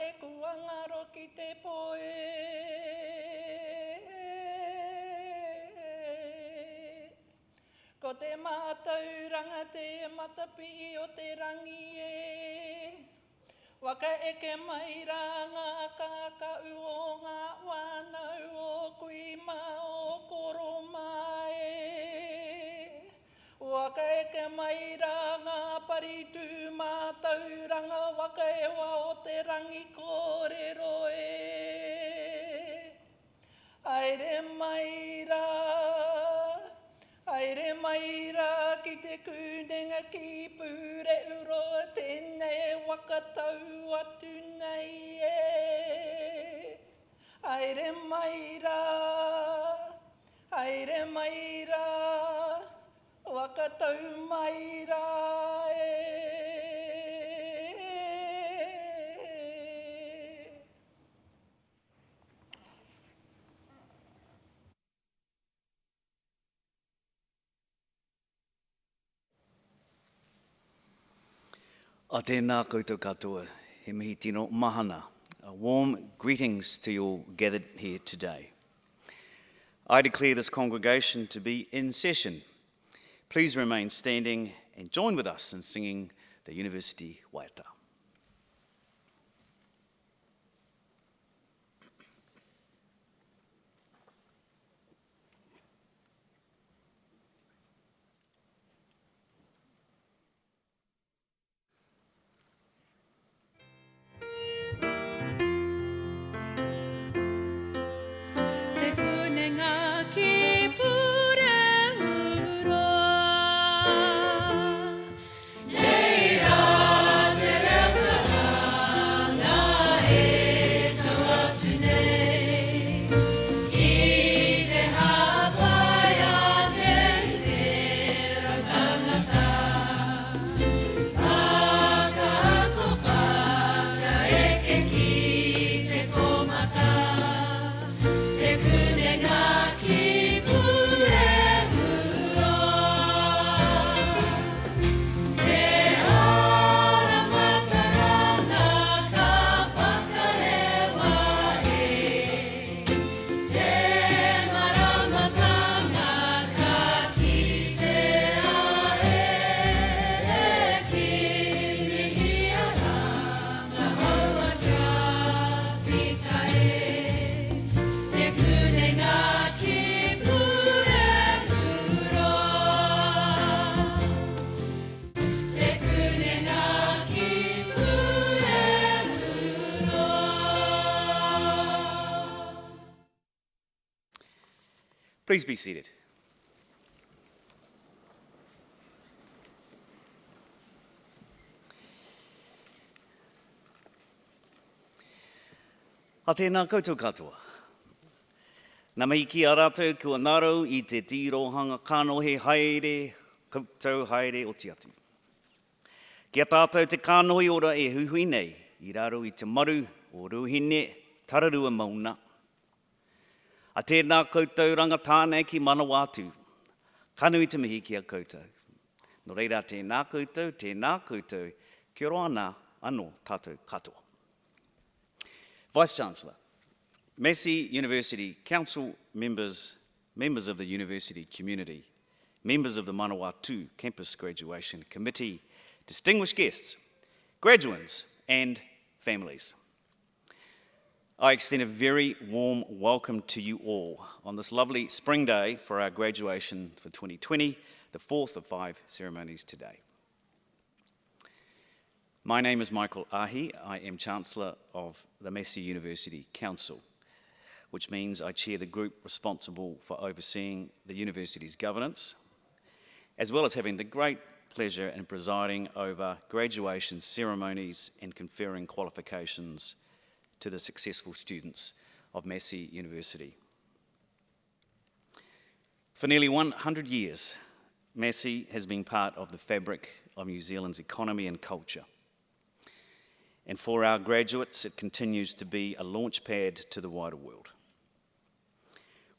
te kuangaro ki te poe. Ko te mātauranga te matapi o te rangi e. Waka eke mai rā ngā kākau o ngā wānau o kui mā o koro mai. Waka eke mai rā ngā paritu mātauranga waka ewa o te rangi kōrero e. Aere mai rā ki te kūnenga ki pūre uro tēnei wakatau atu nei e. Aere mai rā, wakatau mai rā e. A tēnā koutou katoa, he mihi tino mahana. Warm greetings to you all gathered here today. I declare this congregation to be in session. Please remain standing and join with us in singing the University Waiata. Please be seated. A tēnā koutou katoa. Nā mihi ki a rātou kua nārau i te tirohanga kānohe haere, koutou haere o te atu. Kia tātou te kānohe ora e huhui nei, i raro i te maru o Ruhine Tararua Mauna. A tēnā koutou rangatāne ki Manawatū, kanui te mihi ki a koutou. No reira tēnā koutou, kia ora ana anō tātou katoa. Vice-Chancellor, Massey University Council members, members of the university community, members of the Manawatū Campus Graduation Committee, distinguished guests, graduands and families. I extend a very warm welcome to you all on this lovely spring day for our graduation for 2020, the fourth of 5 ceremonies today. My name is Michael Ahi. I am Chancellor of the Massey University Council, which means I chair the group responsible for overseeing the university's governance, as well as having the great pleasure in presiding over graduation ceremonies and conferring qualifications to the successful students of Massey University. For nearly 100 years, Massey has been part of the fabric of New Zealand's economy and culture. And for our graduates, it continues to be a launchpad to the wider world.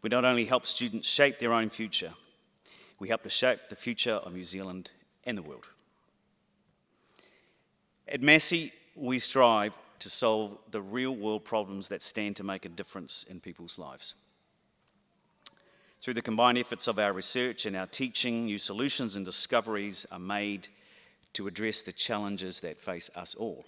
We not only help students shape their own future, we help to shape the future of New Zealand and the world. At Massey, we strive to solve the real-world problems that stand to make a difference in people's lives. Through the combined efforts of our research and our teaching, new solutions and discoveries are made to address the challenges that face us all.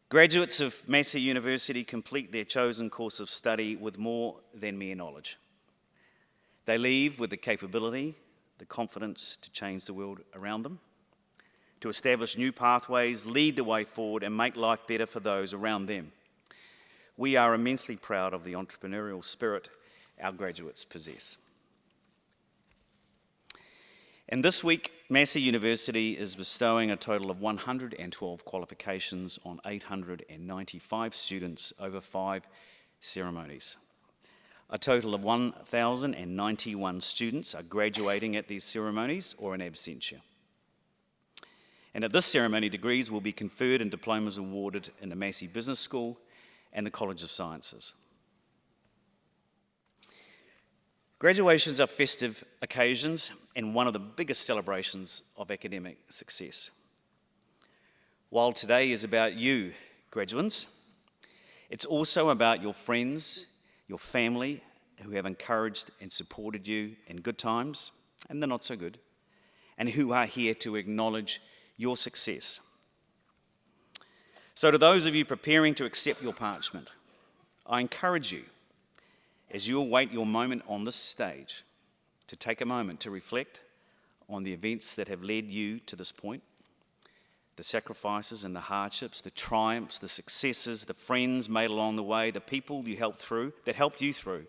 Graduates of Massey University complete their chosen course of study with more than mere knowledge. They leave with the capability, the confidence to change the world around them, to establish new pathways, lead the way forward, and make life better for those around them. We are immensely proud of the entrepreneurial spirit our graduates possess. And this week, Massey University is bestowing a total of 112 qualifications on 895 students over 5 ceremonies. A total of 1,091 students are graduating at these ceremonies or in absentia. And at this ceremony, degrees will be conferred and diplomas awarded in the Massey Business School and the College of Sciences. Graduations are festive occasions and one of the biggest celebrations of academic success. While today is about you, graduates, it's also about your friends, your family, who have encouraged and supported you in good times and the not so good, and who are here to acknowledge your success. So to those of you preparing to accept your parchment, I encourage you, as you await your moment on this stage, to take a moment to reflect on the events that have led you to this point, the sacrifices and the hardships, the triumphs, the successes, the friends made along the way, the people you helped you through,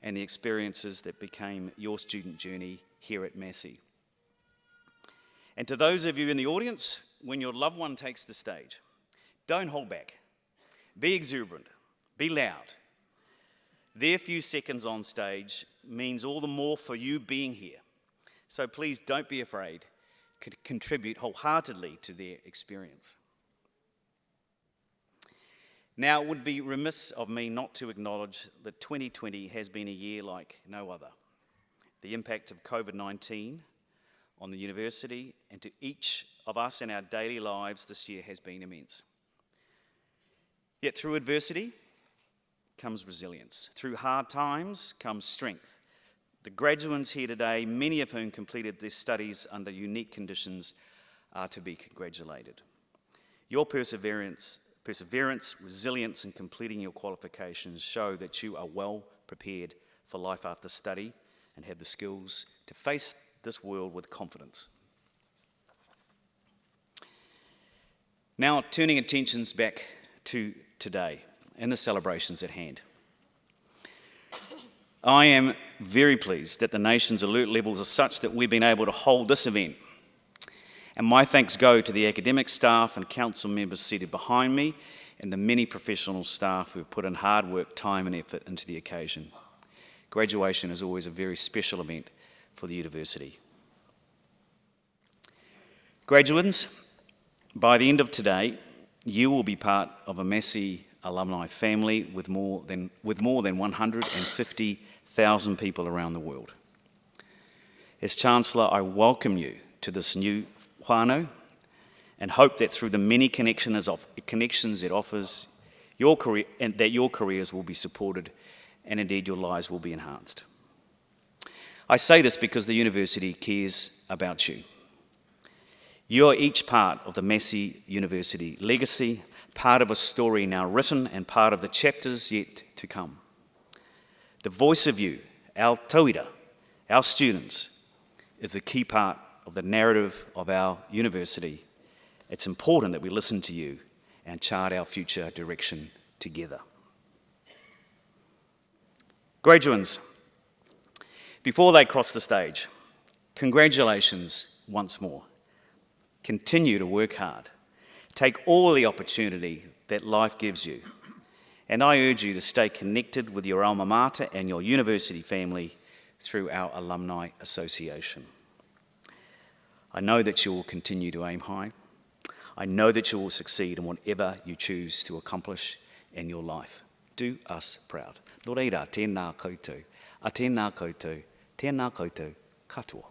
and the experiences that became your student journey here at Massey. And to those of you in the audience, when your loved one takes the stage, don't hold back. Be exuberant. Be loud. Their few seconds on stage means all the more for you being here. So please don't be afraid. Contribute wholeheartedly to their experience. Now, it would be remiss of me not to acknowledge that 2020 has been a year like no other. The impact of COVID-19 on the university and to each of us in our daily lives this year has been immense. Yet through adversity comes resilience. Through hard times comes strength. The graduates here today, many of whom completed their studies under unique conditions, are to be congratulated. Your perseverance, resilience in completing your qualifications show that you are well prepared for life after study and have the skills to face this world with confidence. Now, turning attentions back to today and the celebrations at hand. I am very pleased that the nation's alert levels are such that we've been able to hold this event. And my thanks go to the academic staff and council members seated behind me and the many professional staff who have put in hard work, time and effort into the occasion. Graduation is always a very special event for the university. Graduates, by the end of today, you will be part of a Massey alumni family with more than 150,000 people around the world. As Chancellor, I welcome you to this new whānau and hope that through the many connections it offers, your careers will be supported and indeed your lives will be enhanced. I say this because the university cares about you. You are each part of the Massey University legacy, part of a story now written and part of the chapters yet to come. The voice of you, our tauira, our students, is a key part of the narrative of our university. It's important that we listen to you and chart our future direction together. Graduates, before they cross the stage, congratulations once more. Continue to work hard. Take all the opportunity that life gives you. And I urge you to stay connected with your alma mater and your university family through our Alumni Association. I know that you will continue to aim high. I know that you will succeed in whatever you choose to accomplish in your life. Do us proud. Nō reira, tēnā koutou. A tēnā koutou, katoa.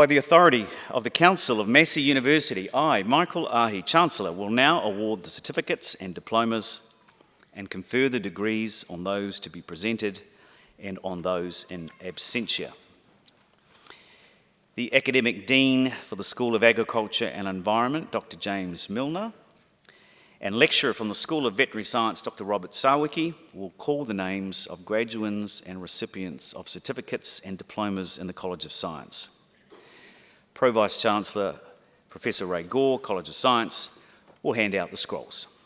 By the authority of the Council of Massey University, I, Michael Ahi, Chancellor, will now award the certificates and diplomas and confer the degrees on those to be presented and on those in absentia. The Academic Dean for the School of Agriculture and Environment, Dr. James Milner, and Lecturer from the School of Veterinary Science, Dr. Robert Sawiki, will call the names of graduates and recipients of certificates and diplomas in the College of Science. Pro Vice-Chancellor Professor Ray Gore, College of Science, will hand out the scrolls.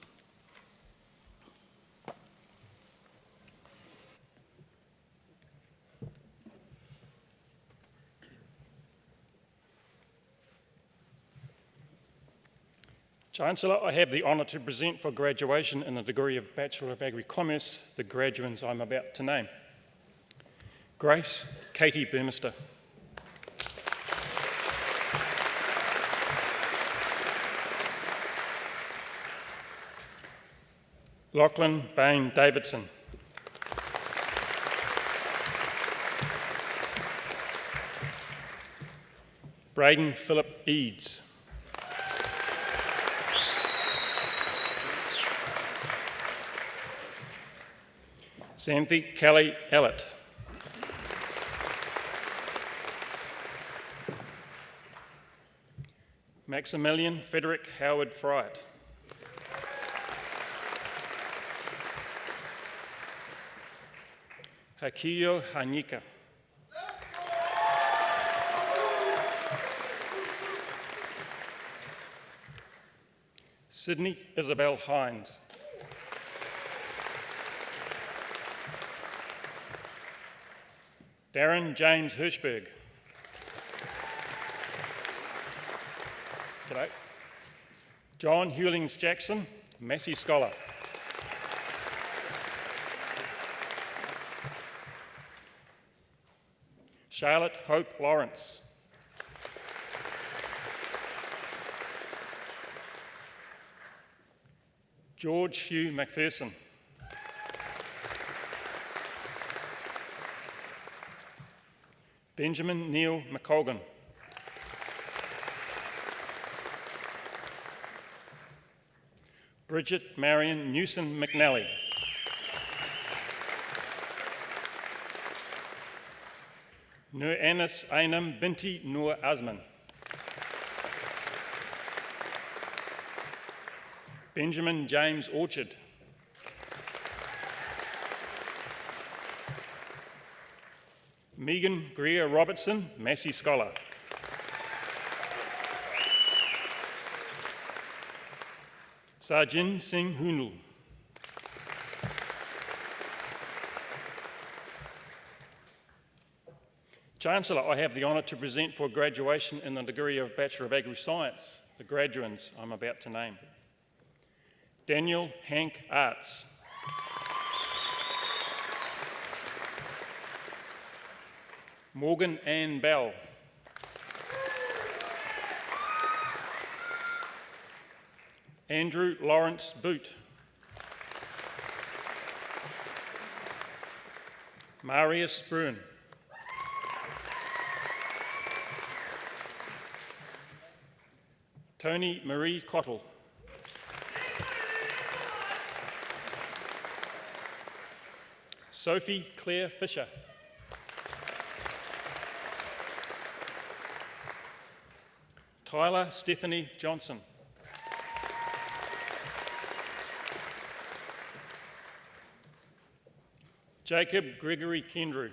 Chancellor, I have the honour to present for graduation in the degree of Bachelor of Agri-Commerce the graduates I'm about to name. Grace Katie Burmester. Lachlan Bain Davidson. Braden Philip Eads. Xanthi Kelly Ellett. Maximilian Frederick Howard Friat. Hakiyo Hanika. Sydney Isabel Hines. Darren James Hirschberg. G'day. John Hewlings Jackson, Massey Scholar. Charlotte Hope Lawrence. George Hugh McPherson. Benjamin Neil McColgan. Bridget Marion Newson McNally. Nur Anis Ainam Binti Nur Azman. Benjamin James Orchard. Megan Greer Robertson, Massey Scholar. Sarjin Singh Hunul. Chancellor, I have the honour to present for graduation in the degree of Bachelor of Agri-Science the graduands I'm about to name. Daniel Hank Arts. Morgan Ann Bell. Andrew Lawrence Boot. Marius Bruin. Tony Marie Cottle. Sophie Claire Fisher. Tyler Stephanie Johnson. Jacob Gregory Kendrew.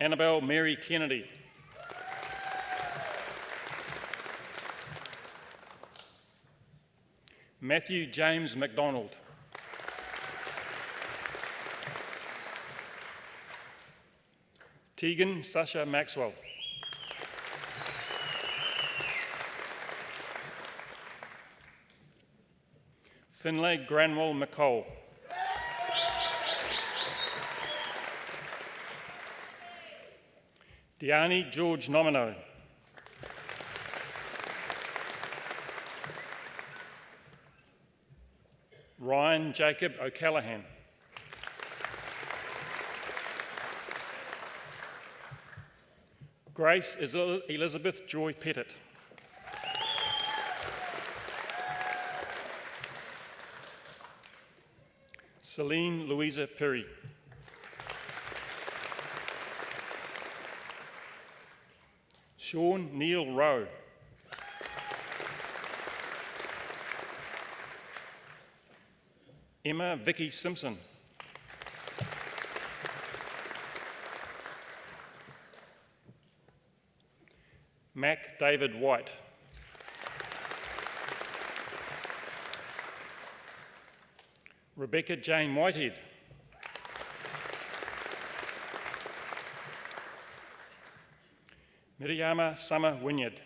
Annabelle Mary Kennedy. Matthew James MacDonald. Tegan Sasha Maxwell. Finlay Granwell McCall. Diani George Nomino. Ryan Jacob O'Callaghan. Grace Elizabeth Joy Pettit. Celine Louisa Perry. Sean Neil Rowe. Emma Vicky Simpson. Mac David White. Rebecca Jane Whitehead. Miriama Summer Wynyard.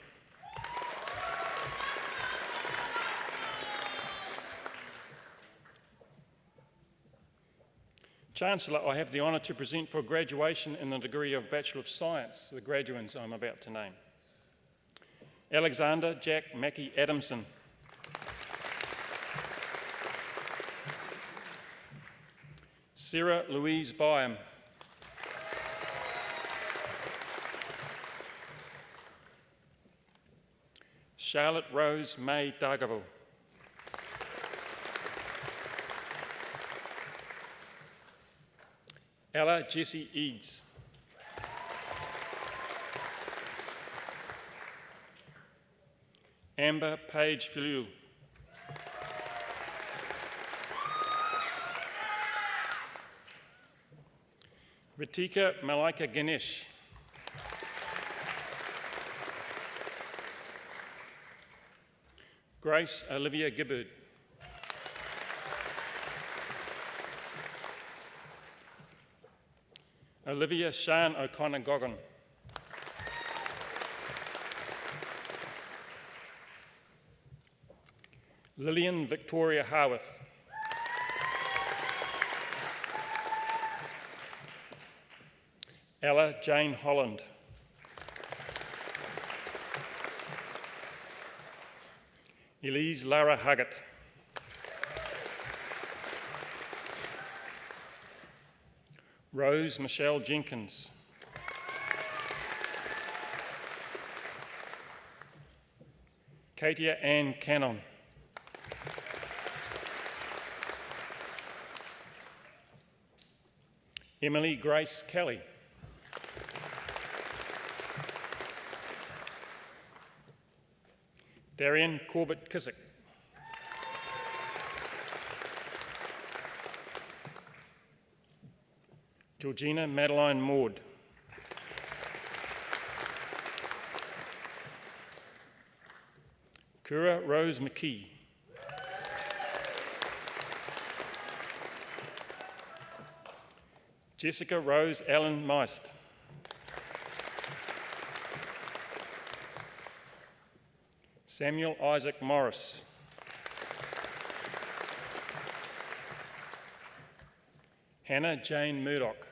Chancellor, I have the honour to present for graduation in the degree of Bachelor of Science the graduates I'm about to name. Alexander Jack Mackey Adamson. Sarah Louise Byam. Charlotte Rose May Dargaville. Ella Jessie Eads. Amber Page Filiu. Ritika Malaika Ganesh. Grace Olivia Gibbard. Olivia Sian O'Connor Goggin. Lillian Victoria Harworth. Ella Jane Holland. Elise Lara Huggett. Rose Michelle Jenkins. Katia Ann Cannon. Emily Grace Kelly. Darian Corbett Kissick. Georgina Madeline Maud. Kura Rose McKee. Jessica Rose Allen Meist. Samuel Isaac Morris. Hannah Jane Murdoch.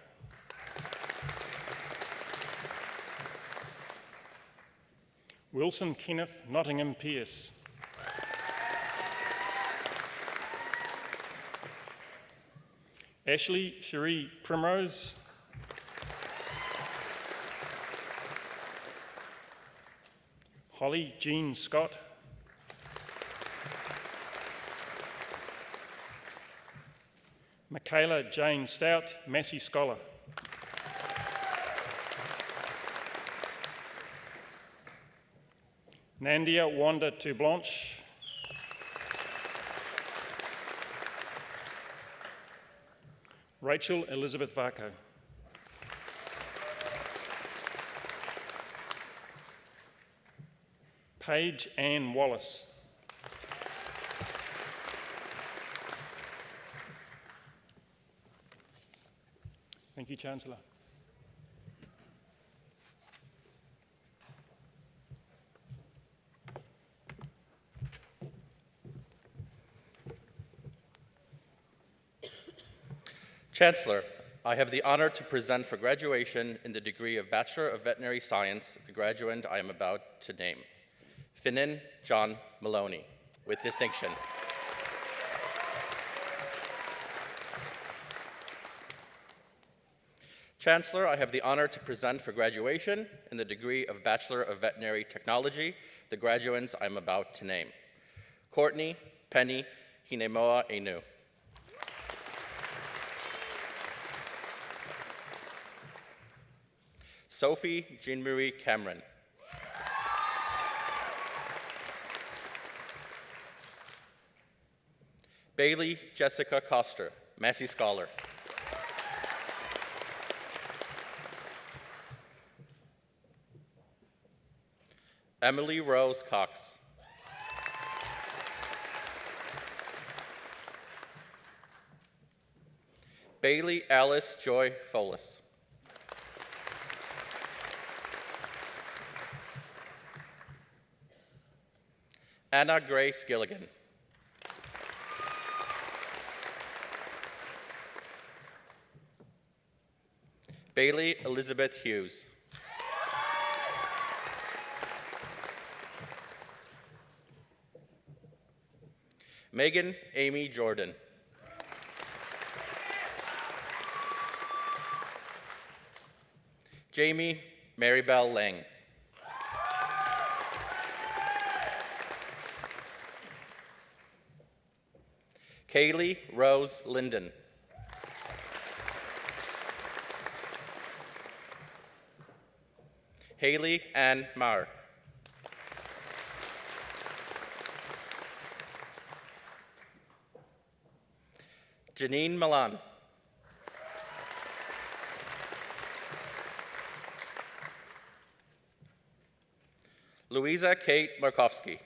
Wilson Kenneth Nottingham Pearce. Ashley Cherie Primrose. Holly Jean Scott. Michaela Jane Stout, Massey Scholar. Nandia Wanda Tublanche. Rachel Elizabeth Varco. Paige Ann Wallace. Thank you, Chancellor. Chancellor, I have the honor to present for graduation in the degree of Bachelor of Veterinary Science the graduand I am about to name, Finnan John Maloney, with distinction. Chancellor, I have the honor to present for graduation in the degree of Bachelor of Veterinary Technology the graduands I'm about to name. Courtney Penny Hinemoa Enu. Sophie Jean-Marie Cameron. Bailey Jessica Coster, Massey Scholar. Emily Rose Cox. Bailey Alice Joy Folis. Anna Grace Gilligan. Bailey Elizabeth Hughes. Megan Amy Jordan. Jamie Maribel Lang. Kaylee Rose Linden. Haley Ann Marr. Janine Milan. Louisa Kate Markowski.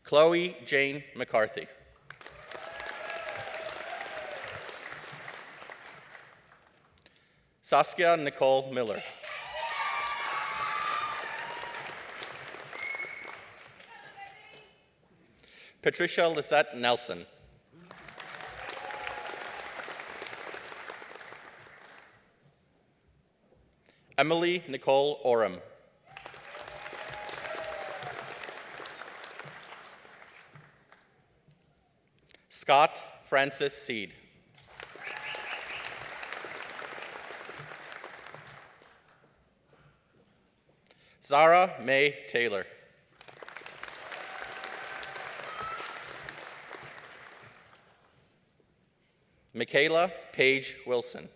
Chloe Jane McCarthy. Saskia Nicole Miller. Patricia Lisette Nelson. Emily Nicole Oram. Scott Francis Seed. Zara May Taylor. Michaela Paige Wilson.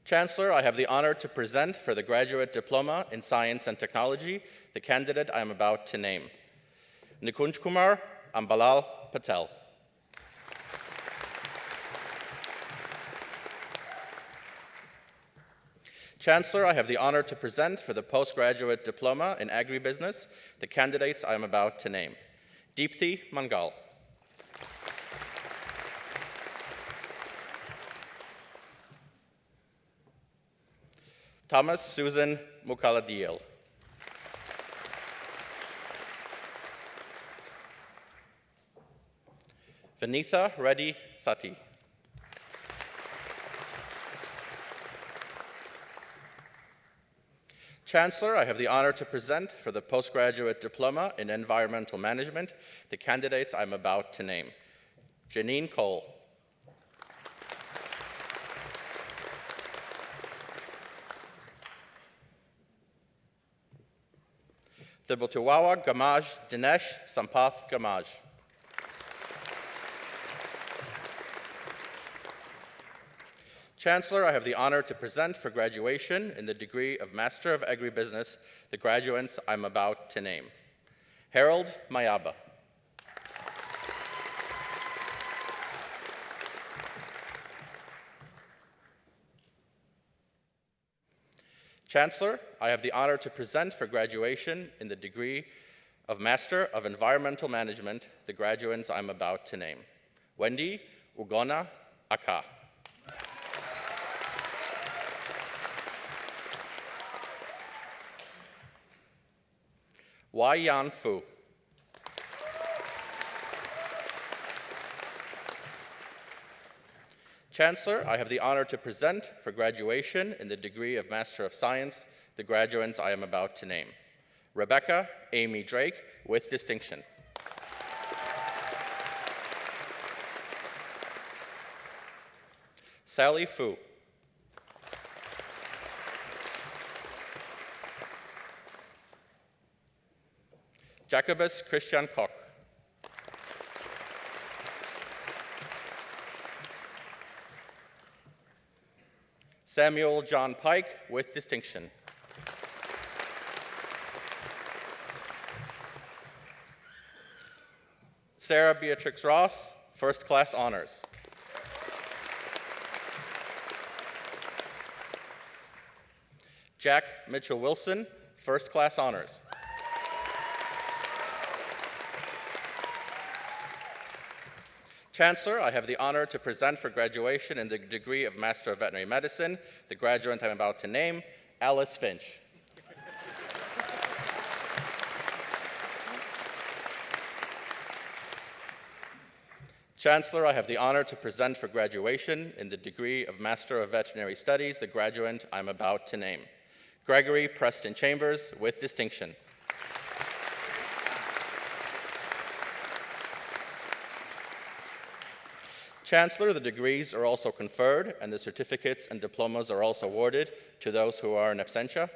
Chancellor, I have the honor to present for the Graduate Diploma in Science and Technology the candidate I am about to name, Nikunj Kumar Ambalal Patel. Chancellor, I have the honor to present for the Postgraduate Diploma in Agribusiness the candidates I am about to name, Deepthi Mangal. Thomas Susan Mukaladiel. Vinitha Reddy Sati. Chancellor, I have the honor to present for the Postgraduate Diploma in Environmental Management the candidates I'm about to name, Janine Cole. The Botuwawa Gamaj Dinesh Sampath Gamaj. Chancellor, I have the honor to present for graduation in the degree of Master of Agribusiness the graduates I'm about to name. Harold Mayaba. Chancellor, I have the honor to present for graduation in the degree of Master of Environmental Management the graduates I'm about to name. Wendy Ugona Aka. Wai Yan Fu. Chancellor, I have the honor to present for graduation in the degree of Master of Science the graduates I am about to name. Rebecca Amy Drake, with distinction. Sally Fu. Jacobus Christian Koch. Samuel John Pike, with distinction. Sarah Beatrix Ross, first class honors. Jack Mitchell Wilson, first class honors. Chancellor, I have the honor to present for graduation in the degree of Master of Veterinary Medicine, the graduate I'm about to name, Alice Finch. Chancellor, I have the honor to present for graduation in the degree of Master of Veterinary Studies, the graduate I'm about to name, Gregory Preston Chambers, with distinction. Chancellor, the degrees are also conferred, and the certificates and diplomas are also awarded to those who are in absentia.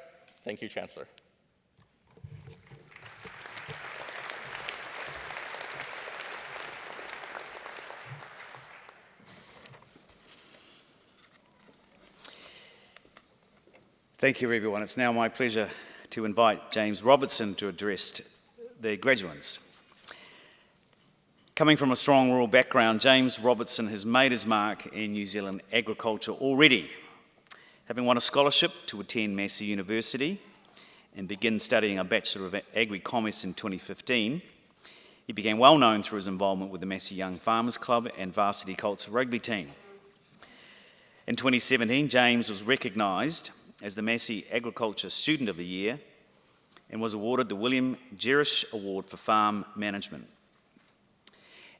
Thank you, Chancellor. Thank you, everyone. It's now my pleasure to invite James Robertson to address the graduates. Coming from a strong rural background, James Robertson has made his mark in New Zealand agriculture already. Having won a scholarship to attend Massey University and begin studying a Bachelor of Agri-Commerce in 2015, he became well known through his involvement with the Massey Young Farmers Club and varsity Colts rugby team. In 2017, James was recognised as the Massey Agriculture Student of the Year and was awarded the William Gerish Award for Farm Management.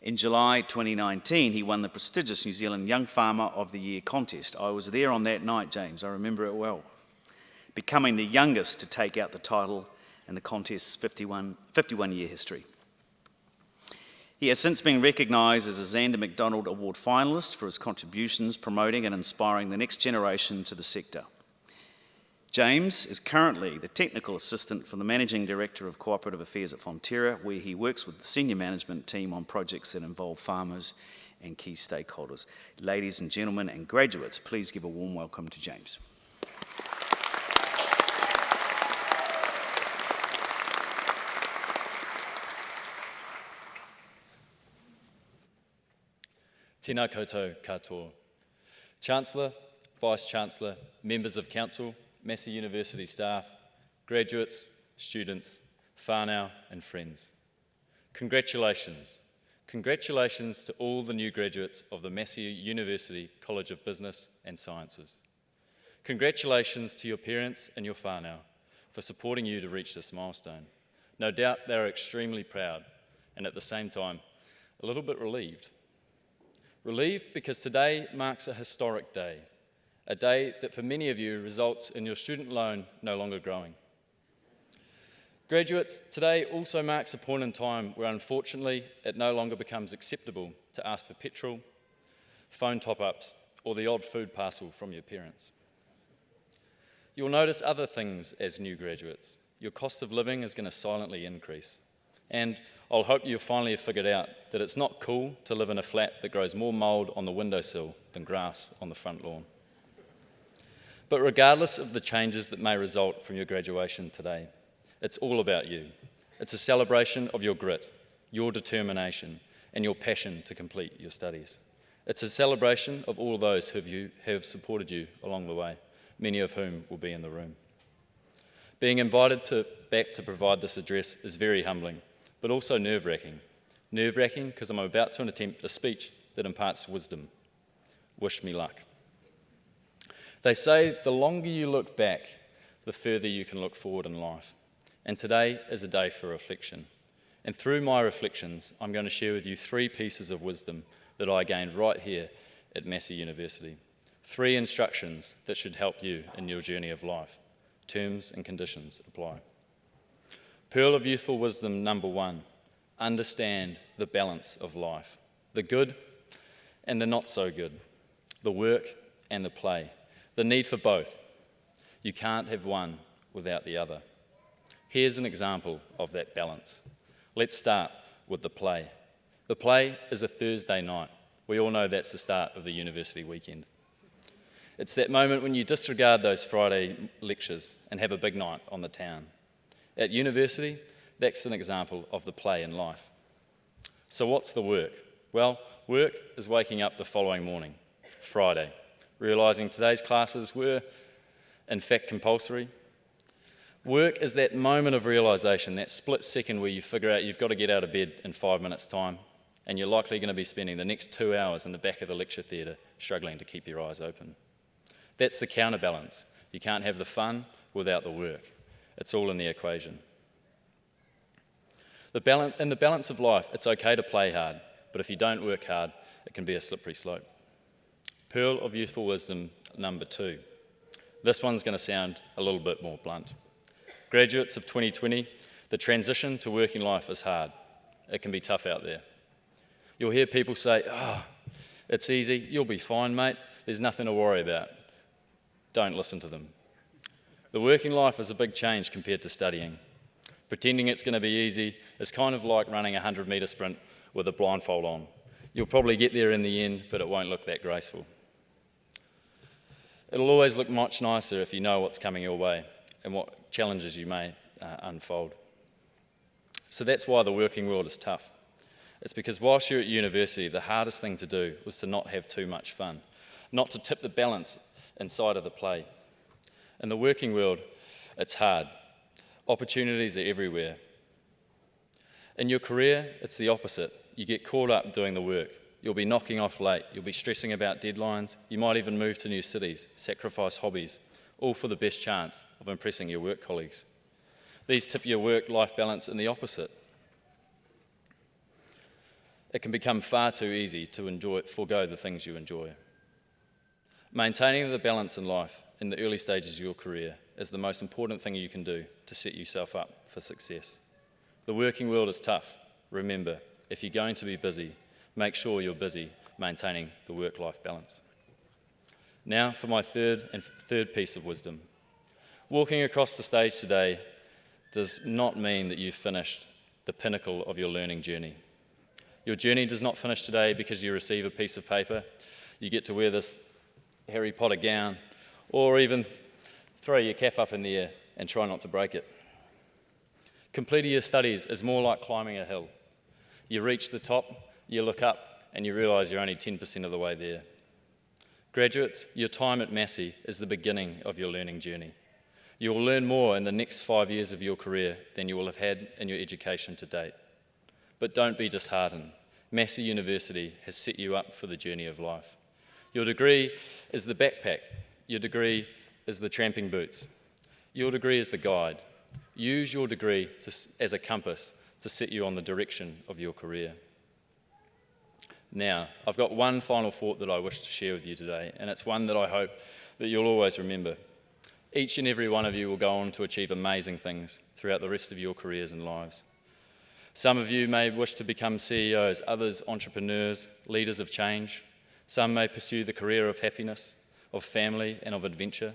In July 2019, he won the prestigious New Zealand Young Farmer of the Year contest. I was there on that night, James, I remember it well, becoming the youngest to take out the title in the contest's 51-year history. He has since been recognised as a Xander McDonald Award finalist for his contributions promoting and inspiring the next generation to the sector. James is currently the Technical Assistant for the Managing Director of Cooperative Affairs at Fonterra, where he works with the senior management team on projects that involve farmers and key stakeholders. Ladies and gentlemen and graduates, please give a warm welcome to James. Tēnā koutou katoa. Chancellor, Vice-Chancellor, members of Council, Massey University staff, graduates, students, whānau and friends. Congratulations. Congratulations to all the new graduates of the Massey University College of Business and Sciences. Congratulations to your parents and your whānau for supporting you to reach this milestone. No doubt they are extremely proud and at the same time a little bit relieved. Relieved because today marks a historic day. A day that for many of you results in your student loan no longer growing. Graduates, today also marks a point in time where unfortunately it no longer becomes acceptable to ask for petrol, phone top-ups, or the odd food parcel from your parents. You'll notice other things as new graduates. Your cost of living is going to silently increase. And I'll hope you finally have figured out that it's not cool to live in a flat that grows more mould on the windowsill than grass on the front lawn. But regardless of the changes that may result from your graduation today, it's all about you. It's a celebration of your grit, your determination, and your passion to complete your studies. It's a celebration of all those who have supported you along the way, many of whom will be in the room. Being invited back to provide this address is very humbling, but also nerve-wracking. Nerve-wracking because I'm about to attempt a speech that imparts wisdom. Wish me luck. They say the longer you look back, the further you can look forward in life. And today is a day for reflection. And through my reflections, I'm going to share with you 3 pieces of wisdom that I gained right here at Massey University. 3 instructions that should help you in your journey of life. Terms and conditions apply. Pearl of youthful wisdom number 1, understand the balance of life, the good and the not so good, the work and the play, the need for both. You can't have one without the other. Here's an example of that balance. Let's start with the play. The play is a Thursday night. We all know that's the start of the university weekend. It's that moment when you disregard those Friday lectures and have a big night on the town. At university, that's an example of the play in life. So what's the work? Well, work is waking up the following morning, Friday, realising today's classes were, in fact, compulsory. Work is that moment of realisation, that split second where you figure out you've got to get out of bed in 5 minutes' time, and you're likely going to be spending the next 2 hours in the back of the lecture theatre struggling to keep your eyes open. That's the counterbalance. You can't have the fun without the work. It's all in the equation. In the balance of life, it's okay to play hard, but if you don't work hard, it can be a slippery slope. Pearl of youthful wisdom number 2. This one's going to sound a little bit more blunt. Graduates of 2020, the transition to working life is hard. It can be tough out there. You'll hear people say, "Oh, it's easy, you'll be fine, mate. There's nothing to worry about." Don't listen to them. The working life is a big change compared to studying. Pretending it's going to be easy is kind of like running a 100-metre sprint with a blindfold on. You'll probably get there in the end, but it won't look that graceful. It'll always look much nicer if you know what's coming your way and what challenges you may unfold. So that's why the working world is tough. It's because whilst you're at university, the hardest thing to do was to not have too much fun, not to tip the balance inside of the play. In the working world, it's hard. Opportunities are everywhere. In your career, it's the opposite. You get caught up doing the work. You'll be knocking off late. You'll be stressing about deadlines. You might even move to new cities, sacrifice hobbies, all for the best chance of impressing your work colleagues. These tip your work-life balance in the opposite. It can become far too easy to forego the things you enjoy. Maintaining the balance in life in the early stages of your career is the most important thing you can do to set yourself up for success. The working world is tough. Remember, if you're going to be busy, make sure you're busy maintaining the work-life balance. Now for my third piece of wisdom. Walking across the stage today does not mean that you've finished the pinnacle of your learning journey. Your journey does not finish today because you receive a piece of paper, you get to wear this Harry Potter gown, or even throw your cap up in the air and try not to break it. Completing your studies is more like climbing a hill. You reach the top, you look up, and you realise you're only 10% of the way there. Graduates, your time at Massey is the beginning of your learning journey. You will learn more in the next 5 years of your career than you will have had in your education to date. But don't be disheartened. Massey University has set you up for the journey of life. Your degree is the backpack. Your degree is the tramping boots. Your degree is the guide. Use your degree as a compass to set you on the direction of your career. Now, I've got one final thought that I wish to share with you today, and it's one that I hope that you'll always remember. Each and every one of you will go on to achieve amazing things throughout the rest of your careers and lives. Some of you may wish to become CEOs, others entrepreneurs, leaders of change. Some may pursue the career of happiness, of family, and of adventure.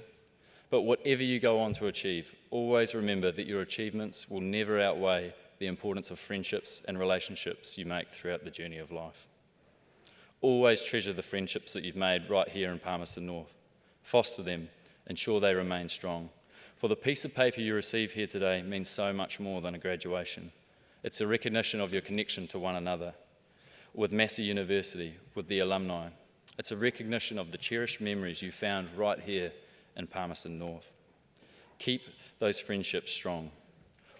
But whatever you go on to achieve, always remember that your achievements will never outweigh the importance of friendships and relationships you make throughout the journey of life. Always treasure the friendships that you've made right here in Palmerston North. Foster them, ensure they remain strong. For the piece of paper you receive here today means so much more than a graduation. It's a recognition of your connection to one another, with Massey University, with the alumni. It's a recognition of the cherished memories you found right here in Palmerston North. Keep those friendships strong.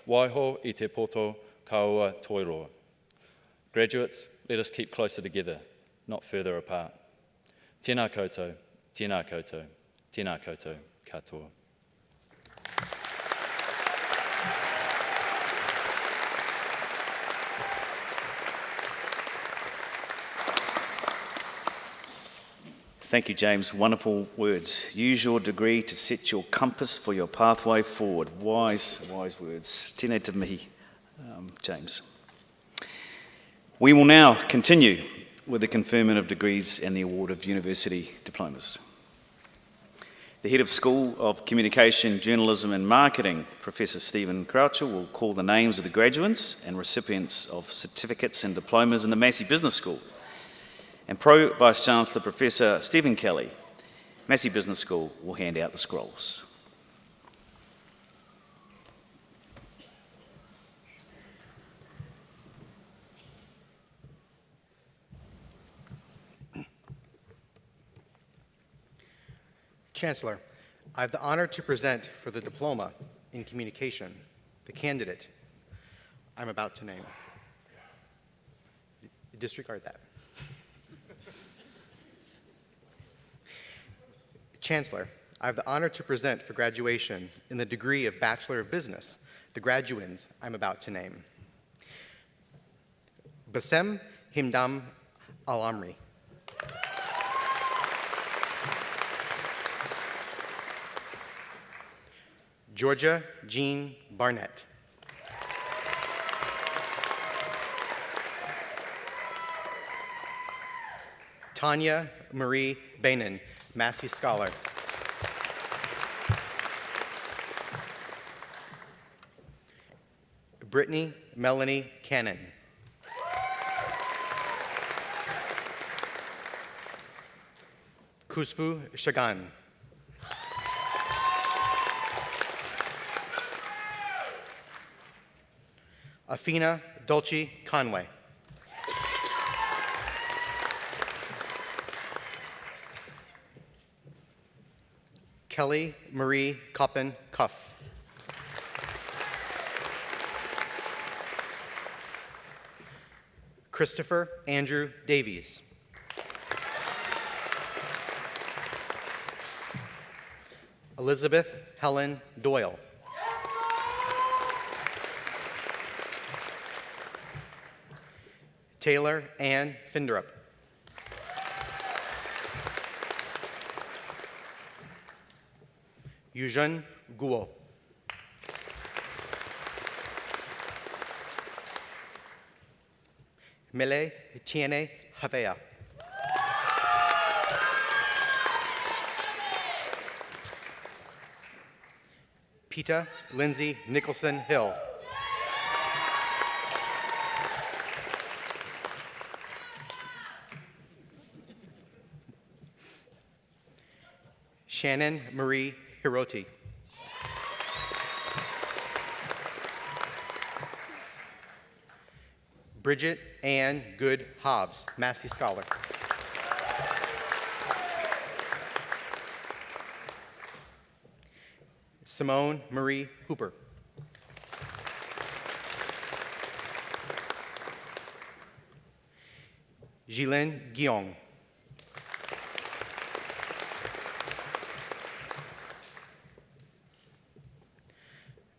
Waiho I te poto kaua toiroa. Graduates, let us keep closer together, not further apart. Tēnā koutou, tēnā koutou, tēnā koutou katoa. Thank you, James. Wonderful words. Use your degree to set your compass for your pathway forward. Wise words. Tēnā te mihi, James. We will now continue with the conferment of degrees and the award of university diplomas. The Head of School of Communication, Journalism and Marketing, Professor Stephen Croucher, will call the names of the graduates and recipients of certificates and diplomas in the Massey Business School. And Pro Vice-Chancellor Professor Stephen Kelly, Massey Business School, will hand out the scrolls. Chancellor, I have the honor to present for the Diploma in Communication the candidate I'm about to name. Disregard that. Chancellor, I have the honor to present for graduation in the degree of Bachelor of Business the graduands I'm about to name. Bassem Himdam Al-Amri. Georgia Jean Barnett. Tanya Marie Bainan, Massey Scholar. Brittany Melanie Cannon. Kuspu Shagan. Afina Dolce Conway. Kelly Marie Coppin Cuff. Christopher Andrew Davies. Elizabeth Helen Doyle. Taylor Ann Finderup. Eugene Guo. Mele Tiene Havea. Peta Lindsay Nicholson Hill. Shannon Marie Hiroti. Bridget Ann Good Hobbs, Massey Scholar. Simone Marie Hooper. Jilin Guillaume.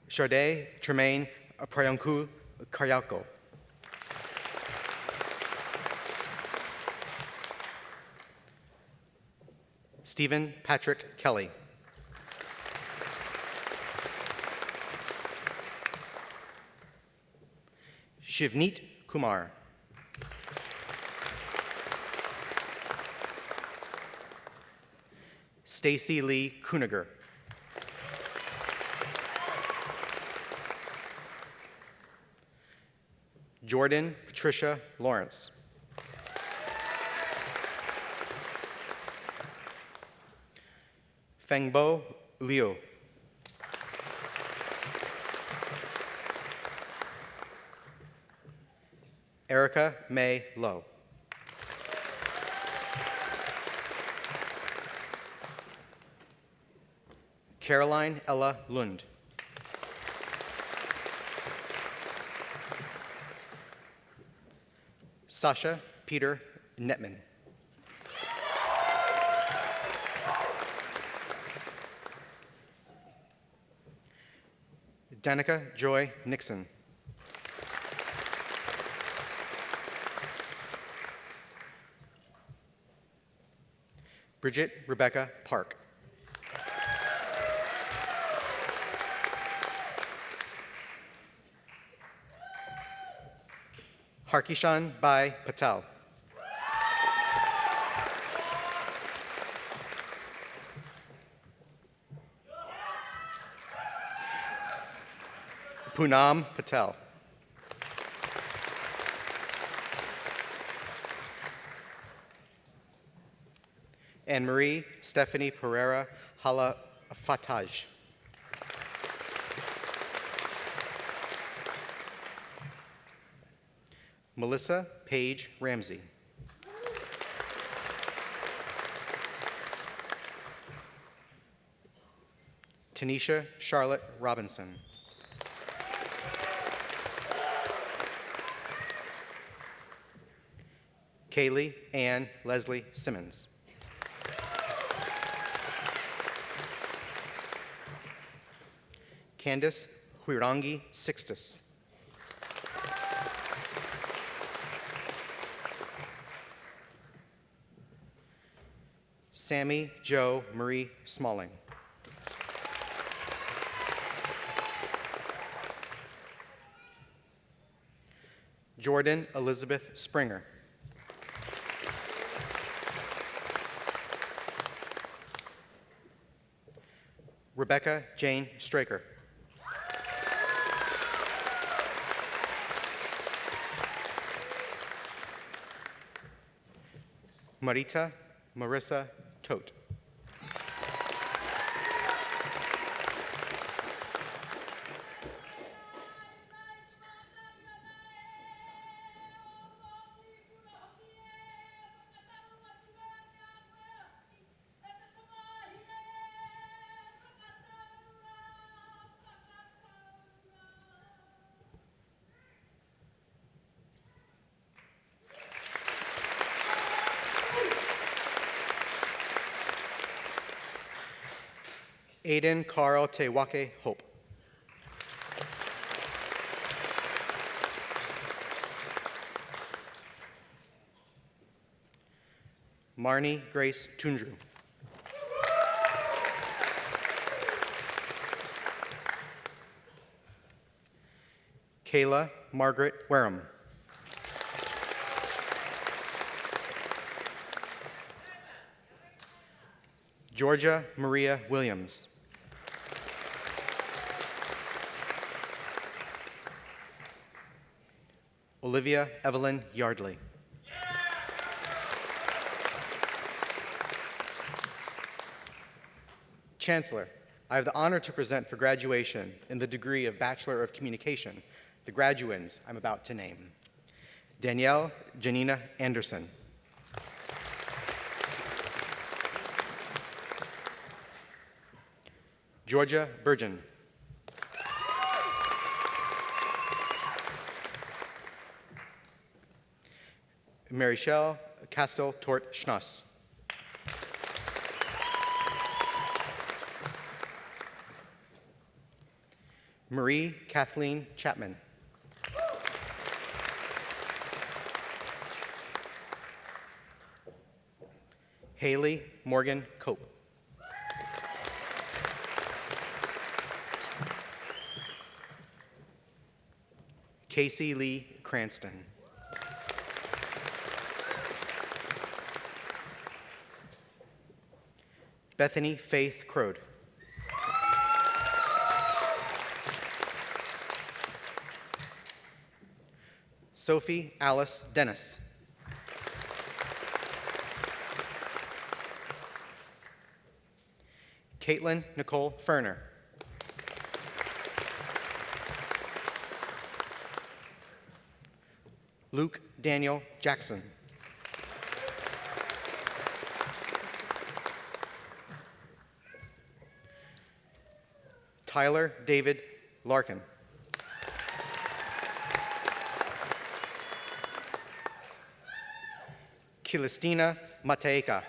Sade Tremaine Prayanku Karyako. Stephen Patrick Kelly. Shivneet Kumar. Stacy Lee Kuniger. Jordan Patricia Lawrence. Fengbo Liu. Erica May Lowe. Caroline Ella Lund. Sasha Peter Netman. Danica Joy Nixon. Bridget Rebecca Park. Harkishan Bai Patel. Poonam Patel. Anne-Marie Stephanie Pereira Hala Fataj. Melissa Paige Ramsey. Tanisha Charlotte Robinson. Kaylee Ann Leslie Simmons. Candace Huirangi Sixtus. Sammy Joe Marie Smalling. Jordan Elizabeth Springer. Rebecca Jane Straker. Marita Marissa Tote. Aiden Carl Tewake Hope. Marnie Grace Tundru. Kayla Margaret Wareham. Georgia Maria Williams. Olivia Evelyn Yardley. Chancellor, I have the honor to present for graduation in the degree of Bachelor of Communication the graduands I'm about to name. Danielle Janina Anderson. Georgia Burgeon. Marichelle Castel Tort Schnuss. Marie Kathleen Chapman. Haley Morgan Cope. Casey Lee Cranston. Bethany Faith Crode. Sophie Alice Dennis. Caitlin Nicole Ferner. Luke Daniel Jackson. Tyler David Larkin. Kilistina Mateika.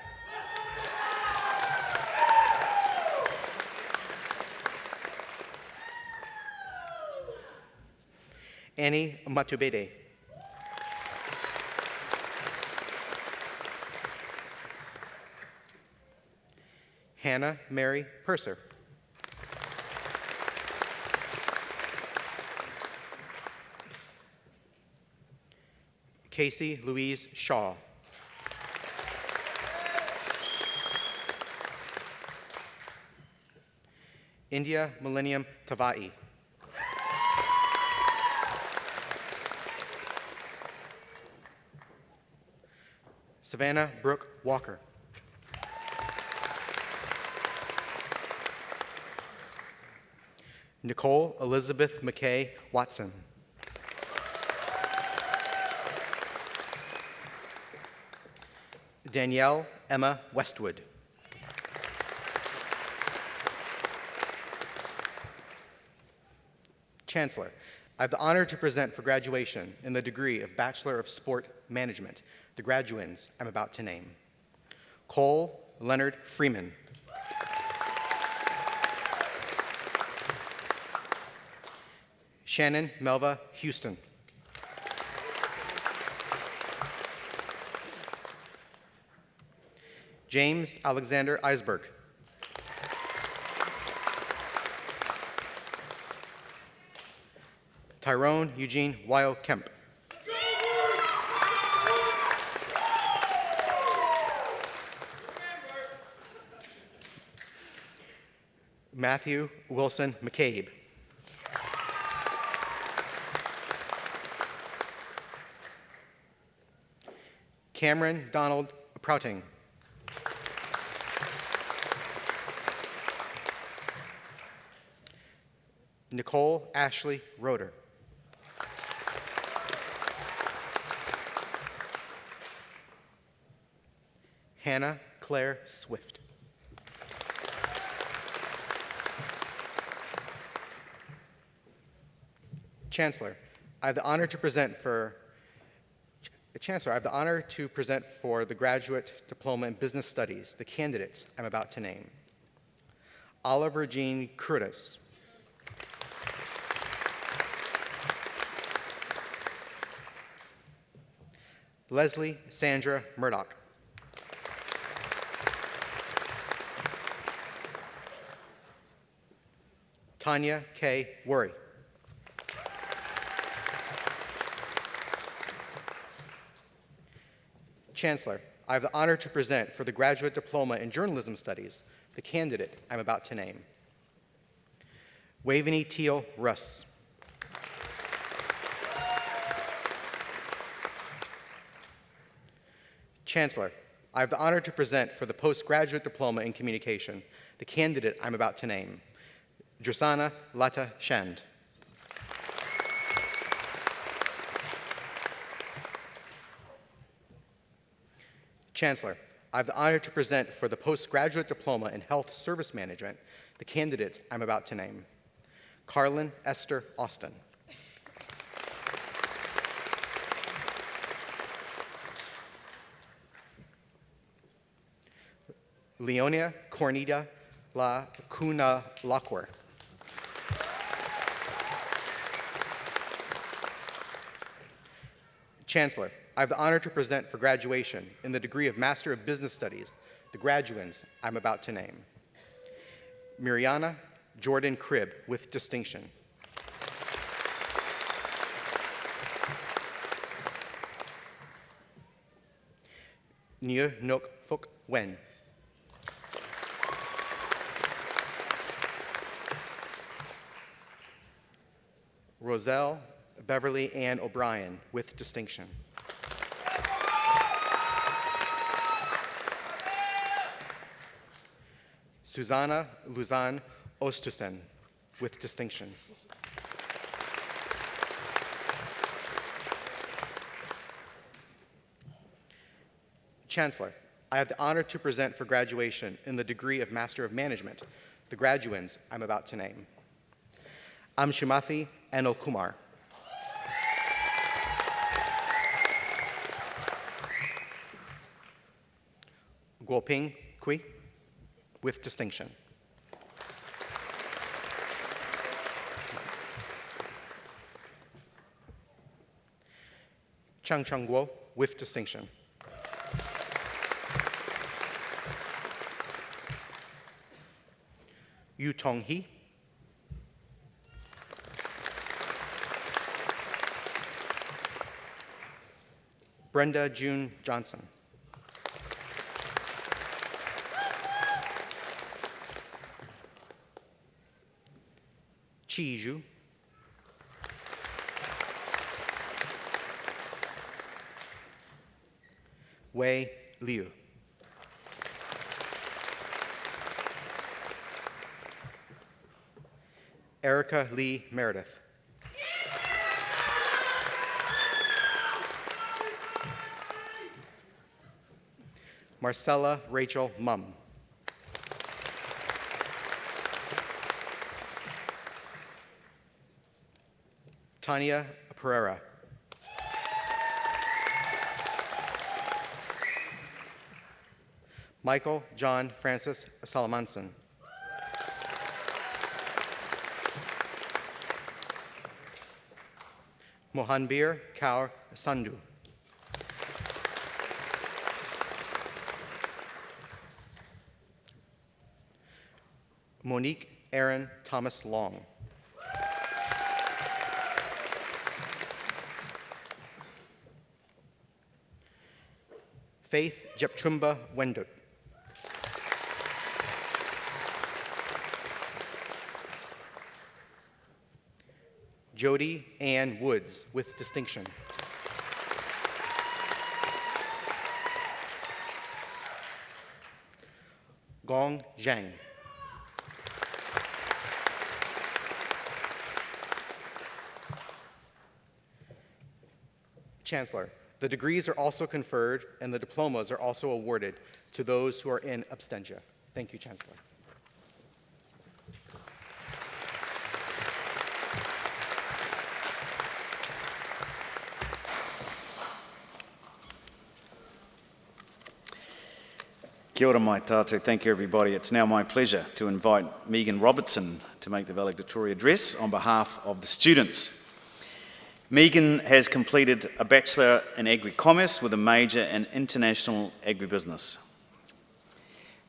Annie Matubede. Hannah Mary Purser. Casey Louise Shaw. India Millennium Tavai. Savannah Brooke Walker. Nicole Elizabeth McKay Watson. Danielle Emma Westwood. Chancellor, I have the honor to present for graduation in the degree of Bachelor of Sport Management the graduands I'm about to name. Cole Leonard Freeman. Shannon Melva Houston. James Alexander Eisberg. Tyrone Eugene Weil Kemp. Matthew Wilson McCabe. Cameron Donald Prouting. Nicole Ashley Roeder. Hannah Claire Swift. Chancellor, I have the honor to present for the Graduate Diploma in Business Studies the candidates I'm about to name. Oliver Jean Curtis. Leslie Sandra Murdoch. Tanya K. Worry. Chancellor, I have the honor to present for the Graduate Diploma in Journalism Studies the candidate I'm about to name. Waveney Teal Russ. Chancellor, I have the honor to present for the Postgraduate Diploma in Communication the candidate I'm about to name. Drasana Lata Shand. Chancellor, I have the honor to present for the Postgraduate Diploma in Health Service Management the candidates I'm about to name. Carlin Esther Austin. Leonia Cornita La Cuna Lockwer. Chancellor, I have the honor to present for graduation in the degree of Master of Business Studies the graduands I'm about to name. Miriana Jordan Cribb with distinction. Nhieu Ngoc Phuc Wen. Roselle Beverly Ann O'Brien with distinction. Susanna Luzanne Ostusen with distinction. Chancellor, I have the honor to present for graduation in the degree of Master of Management the graduands I'm about to name. Amshumathi Anil Kumar. Guoping Kui with distinction. Chang Chang Guo with distinction. Yu Tong Hee. Brenda June Johnson. Chi Zhu. Wei Liu. Erica Lee Meredith. Marcella Rachel Mum. Tanya Pereira. Michael John Francis Salamanson. Mohanbir Kaur Sandhu. Monique Aaron Thomas Long. Faith Jepchumba Wendut. Jody Ann Woods with distinction. Gong Zhang. Chancellor, the degrees are also conferred and the diplomas are also awarded to those who are in absentia. Thank you, Chancellor. Kia ora mai tātou. Thank you, everybody. It's now my pleasure to invite Megan Robertson to make the valedictory address on behalf of the students. Megan has completed a Bachelor in Agri-Commerce with a major in International Agribusiness.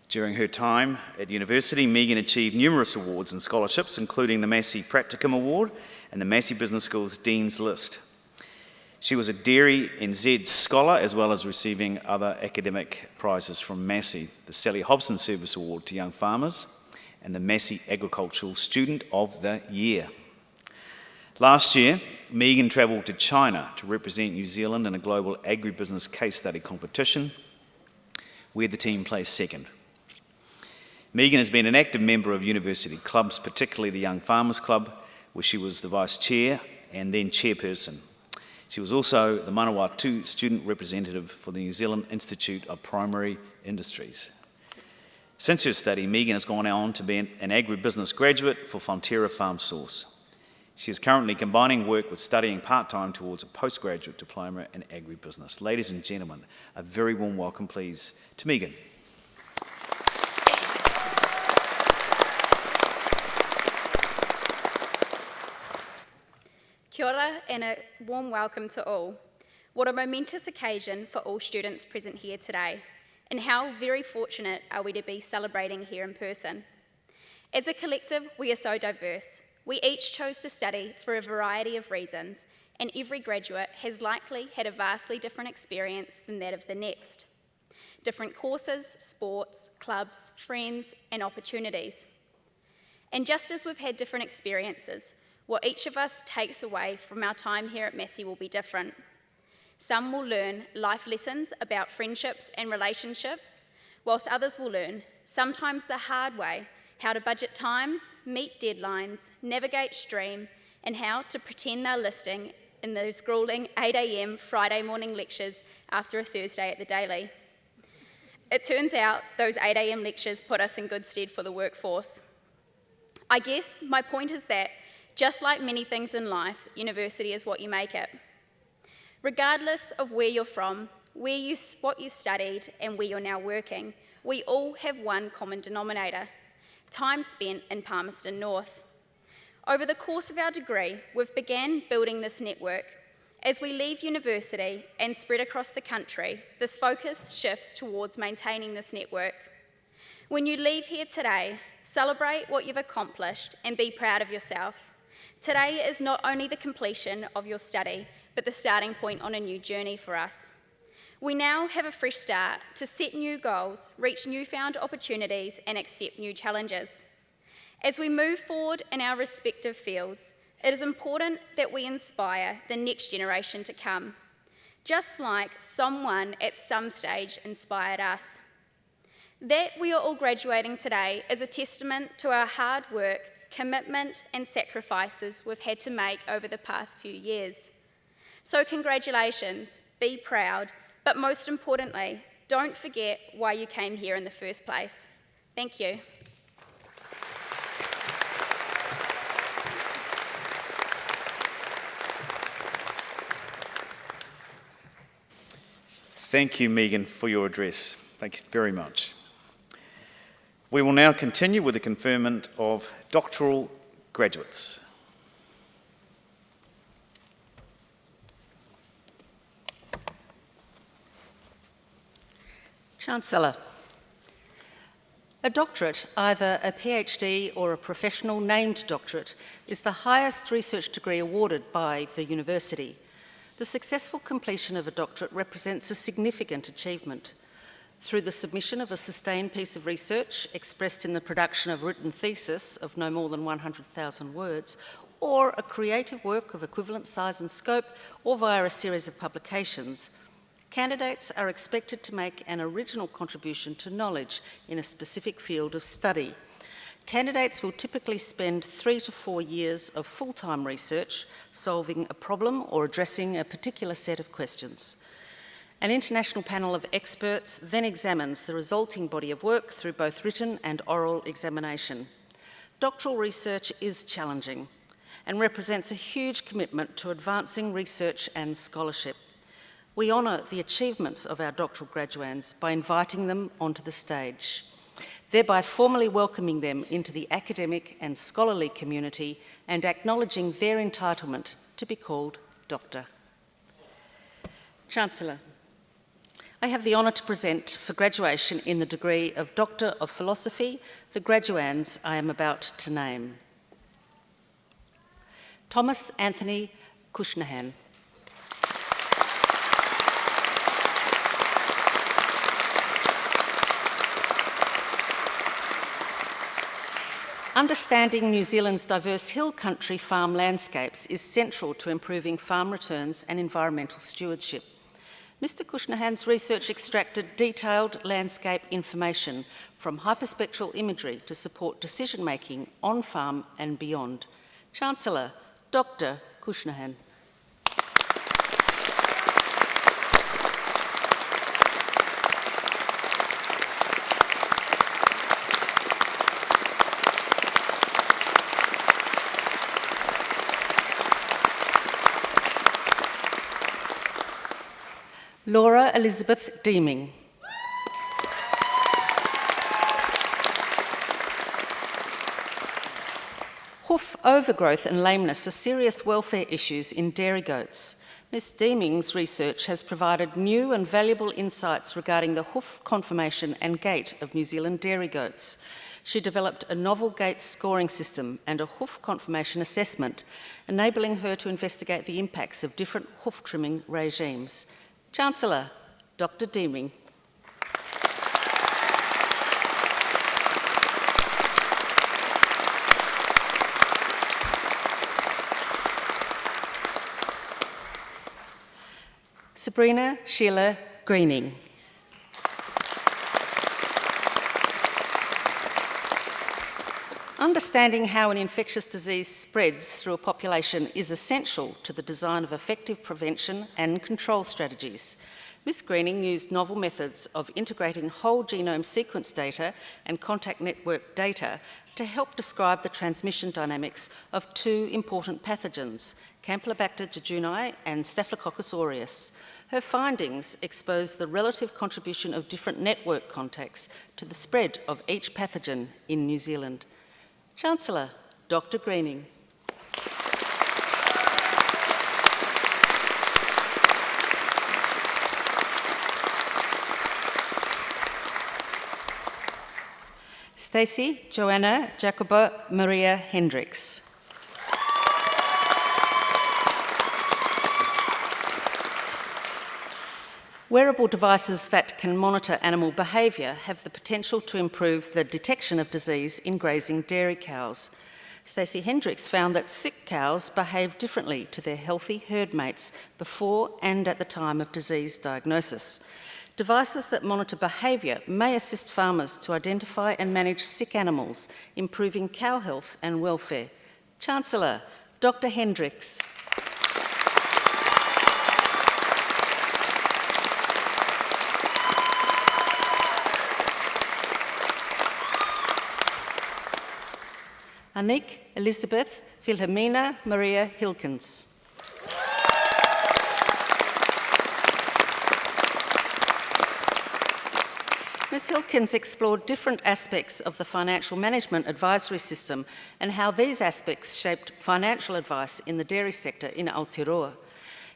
During her time at university, Megan achieved numerous awards and scholarships, including the Massey Practicum Award and the Massey Business School's Dean's List. She was a Dairy NZ Scholar, as well as receiving other academic prizes from Massey, the Sally Hobson Service Award to Young Farmers, and the Massey Agricultural Student of the Year. Last year, Megan travelled to China to represent New Zealand in a global agribusiness case study competition, where the team placed second. Megan has been an active member of university clubs, particularly the Young Farmers Club, where she was the vice chair and then chairperson. She was also the Manawatū student representative for the New Zealand Institute of Primary Industries. Since her study, Megan has gone on to be an agribusiness graduate for Fonterra Farm Source. She is currently combining work with studying part-time towards a postgraduate diploma in agribusiness. Ladies and gentlemen, a very warm welcome, please, to Megan. Kia ora and a warm welcome to all. What a momentous occasion for all students present here today, and how very fortunate are we to be celebrating here in person. As a collective, we are so diverse. We each chose to study for a variety of reasons, and every graduate has likely had a vastly different experience than that of the next. Different courses, sports, clubs, friends, and opportunities. And just as we've had different experiences, what each of us takes away from our time here at Massey will be different. Some will learn life lessons about friendships and relationships, whilst others will learn, sometimes the hard way, how to budget time, meet deadlines, navigate stream, and how to pretend they're listening in those grueling 8 a.m. Friday morning lectures after a Thursday at the Daily. It turns out those 8 a.m. lectures put us in good stead for the workforce. I guess my point is that, just like many things in life, university is what you make it. Regardless of where you're from, what you studied, and where you're now working, we all have one common denominator: time spent in Palmerston North. Over the course of our degree, we've began building this network. As we leave university and spread across the country, this focus shifts towards maintaining this network. When you leave here today, celebrate what you've accomplished and be proud of yourself. Today is not only the completion of your study, but the starting point on a new journey for us. We now have a fresh start to set new goals, reach newfound opportunities, and accept new challenges. As we move forward in our respective fields, it is important that we inspire the next generation to come, just like someone at some stage inspired us. That we are all graduating today is a testament to our hard work, commitment, and sacrifices we've had to make over the past few years. So congratulations, be proud, but most importantly, don't forget why you came here in the first place. Thank you. Thank you, Megan, for your address. Thank you very much. We will now continue with the conferment of doctoral graduates. Chancellor, a doctorate, either a PhD or a professional named doctorate, is the highest research degree awarded by the university. The successful completion of a doctorate represents a significant achievement. Through the submission of a sustained piece of research expressed in the production of a written thesis of no more than 100,000 words, or a creative work of equivalent size and scope, or via a series of publications, candidates are expected to make an original contribution to knowledge in a specific field of study. Candidates will typically spend 3 to 4 years of full-time research solving a problem or addressing a particular set of questions. An international panel of experts then examines the resulting body of work through both written and oral examination. Doctoral research is challenging and represents a huge commitment to advancing research and scholarship. We honour the achievements of our doctoral graduands by inviting them onto the stage, thereby formally welcoming them into the academic and scholarly community and acknowledging their entitlement to be called Doctor. Chancellor, I have the honour to present for graduation in the degree of Doctor of Philosophy the graduands I am about to name. Thomas Anthony Cushnahan. Understanding New Zealand's diverse hill country farm landscapes is central to improving farm returns and environmental stewardship. Mr. Cushnahan's research extracted detailed landscape information from hyperspectral imagery to support decision-making on farm and beyond. Chancellor, Dr. Cushnahan. Laura Elizabeth Deeming. Hoof overgrowth and lameness are serious welfare issues in dairy goats. Ms. Deeming's research has provided new and valuable insights regarding the hoof conformation and gait of New Zealand dairy goats. She developed a novel gait scoring system and a hoof conformation assessment, enabling her to investigate the impacts of different hoof trimming regimes. Chancellor, Dr. Deeming. Sabrina Sheila Greening. Understanding how an infectious disease spreads through a population is essential to the design of effective prevention and control strategies. Ms. Greening used novel methods of integrating whole genome sequence data and contact network data to help describe the transmission dynamics of two important pathogens, Campylobacter jejuni and Staphylococcus aureus. Her findings expose the relative contribution of different network contacts to the spread of each pathogen in New Zealand. Chancellor, Dr. Greening. Stacey Joanna Jacoba Maria Hendricks. Wearable devices that can monitor animal behaviour have the potential to improve the detection of disease in grazing dairy cows. Stacey Hendricks found that sick cows behave differently to their healthy herd mates before and at the time of disease diagnosis. Devices that monitor behaviour may assist farmers to identify and manage sick animals, improving cow health and welfare. Chancellor, Dr. Hendricks. Anik Elizabeth Wilhelmina Maria Hilkens. Ms Hilkens explored different aspects of the financial management advisory system and how these aspects shaped financial advice in the dairy sector in Aotearoa.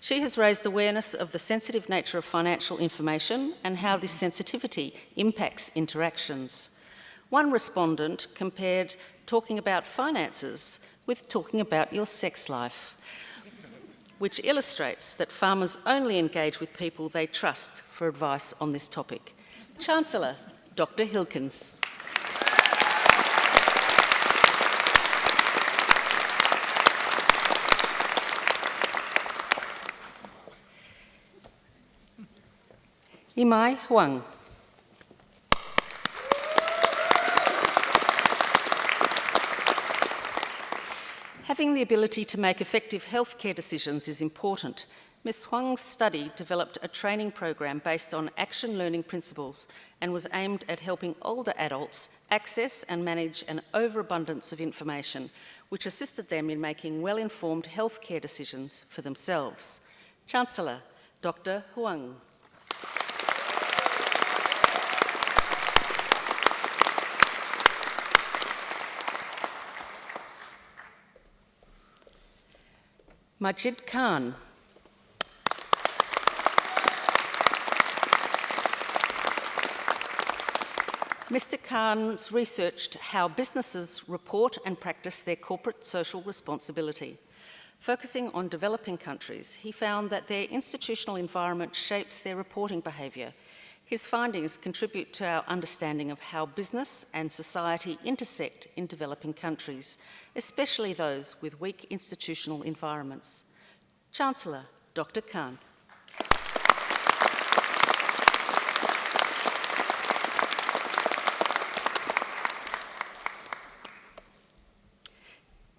She has raised awareness of the sensitive nature of financial information and how this sensitivity impacts interactions. One respondent compared talking about finances with talking about your sex life, which illustrates that farmers only engage with people they trust for advice on this topic. Chancellor, Dr. Hilkens. Imai Huang. Having the ability to make effective healthcare decisions is important. Ms Huang's study developed a training program based on action learning principles and was aimed at helping older adults access and manage an overabundance of information, which assisted them in making well-informed healthcare decisions for themselves. Chancellor, Dr. Huang. Majid Khan. Mr. Khan's researched how businesses report and practice their corporate social responsibility. Focusing on developing countries, he found that their institutional environment shapes their reporting behaviour. His findings contribute to our understanding of how business and society intersect in developing countries, especially those with weak institutional environments. Chancellor, Dr. Khan.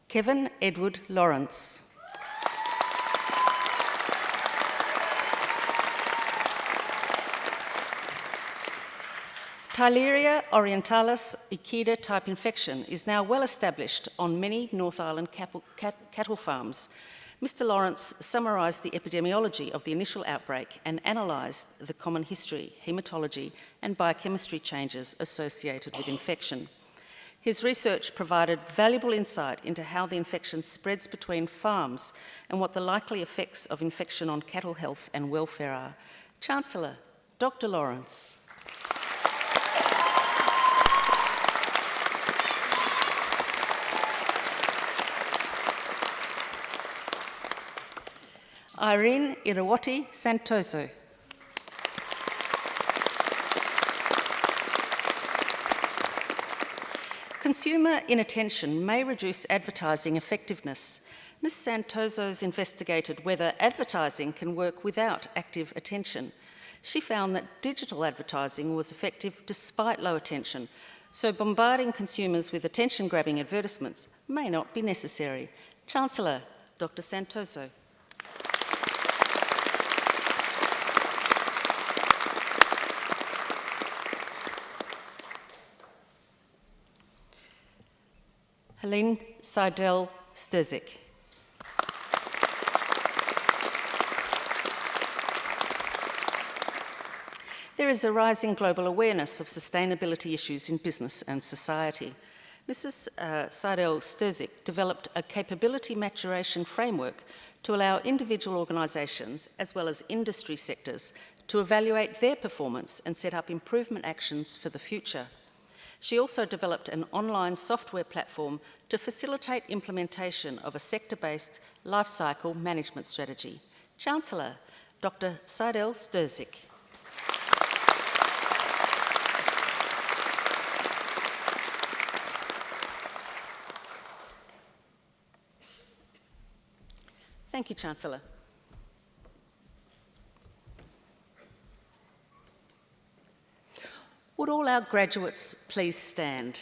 Kevin Edward Lawrence. Theileria orientalis equida type infection is now well established on many North Island cattle farms. Mr. Lawrence summarised the epidemiology of the initial outbreak and analysed the common history, haematology and biochemistry changes associated with infection. His research provided valuable insight into how the infection spreads between farms and what the likely effects of infection on cattle health and welfare are. Chancellor, Dr. Lawrence. Irene Irawati Santoso. Consumer inattention may reduce advertising effectiveness. Ms. Santoso's investigated whether advertising can work without active attention. She found that digital advertising was effective despite low attention, so bombarding consumers with attention-grabbing advertisements may not be necessary. Chancellor, Dr. Santoso. Helene Seidel-Sturzik. There is a rising global awareness of sustainability issues in business and society. Mrs. Seidel-Sturzik developed a capability maturation framework to allow individual organisations, as well as industry sectors, to evaluate their performance and set up improvement actions for the future. She also developed an online software platform to facilitate implementation of a sector-based life cycle management strategy. Chancellor, Dr. Seidel Sturzik. Thank you, Chancellor. Would all our graduates please stand?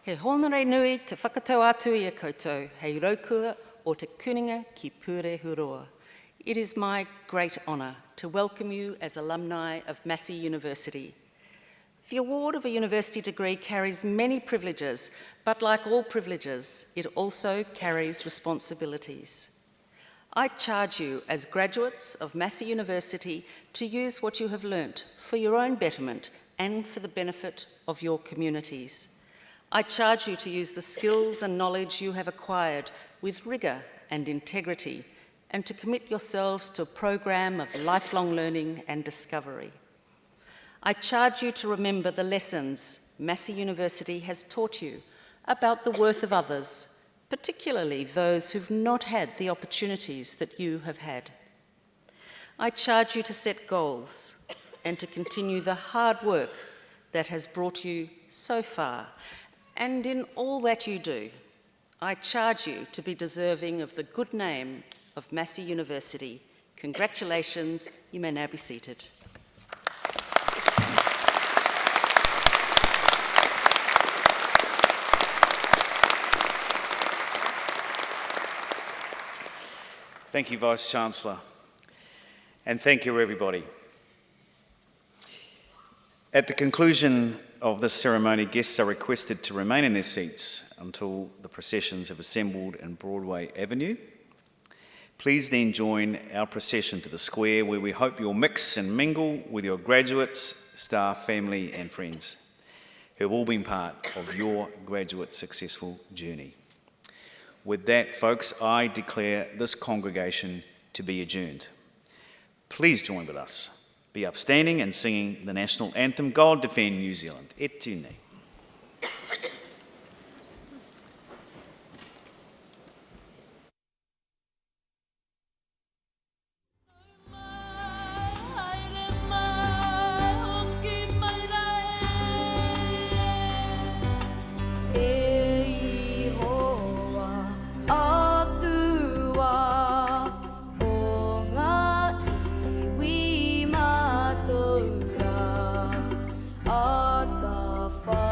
He honore nui te whakatau atu I a koutou, hei raukua o te kuninga ki Pure Huroa. It is my great honour to welcome you as alumni of Massey University. The award of a university degree carries many privileges, but like all privileges, it also carries responsibilities. I charge you as graduates of Massey University to use what you have learnt for your own betterment and for the benefit of your communities. I charge you to use the skills and knowledge you have acquired with rigour and integrity, and to commit yourselves to a program of lifelong learning and discovery. I charge you to remember the lessons Massey University has taught you about the worth of others, particularly those who've not had the opportunities that you have had. I charge you to set goals and to continue the hard work that has brought you so far. And in all that you do, I charge you to be deserving of the good name of Massey University. Congratulations, you may now be seated. Thank you, Vice-Chancellor, and thank you, everybody. At the conclusion of this ceremony, guests are requested to remain in their seats until the processions have assembled in Broadway Avenue. Please then join our procession to the square, where we hope you'll mix and mingle with your graduates, staff, family and friends who have all been part of your graduate successful journey. With that, folks, I declare this congregation to be adjourned. Please join with us. Be upstanding and singing the national anthem, God Defend New Zealand. E tūnei. Far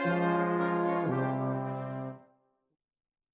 Thank you.